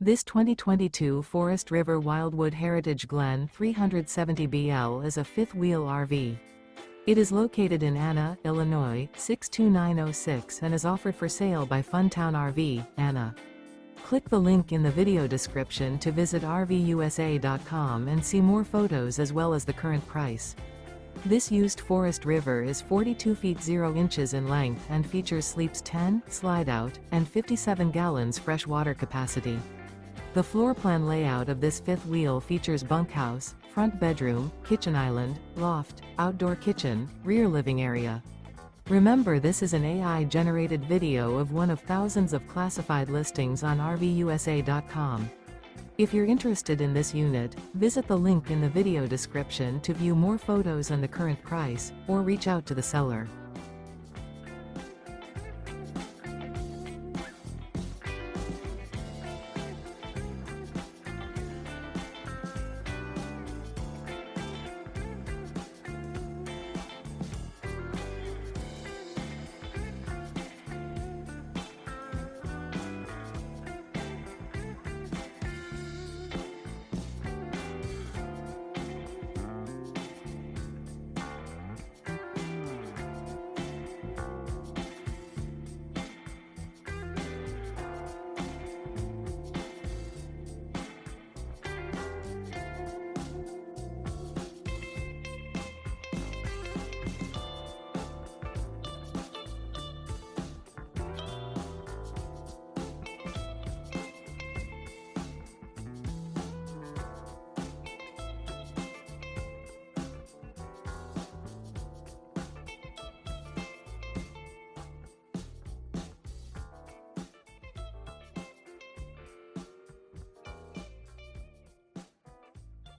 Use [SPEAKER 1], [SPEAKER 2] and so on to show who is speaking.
[SPEAKER 1] This 2022 Forest River Wildwood Heritage Glen 370BL is a fifth-wheel RV. It is located in Anna, Illinois, 62906 and is offered for sale by Funtown RV, Anna. Click the link in the video description to visit RVUSA.com and see more photos as well as the current price. This used Forest River is 42 feet 0 inches in length and features sleeps 10, slide-out, and 57 gallons fresh water capacity. The floor plan layout of this fifth wheel features bunkhouse, front bedroom, kitchen island, loft, outdoor kitchen, rear living area. Remember, this is an AI-generated video of one of thousands of classified listings on RVUSA.com. If you're interested in this unit, visit the link in the video description to view more photos and the current price, or reach out to the seller.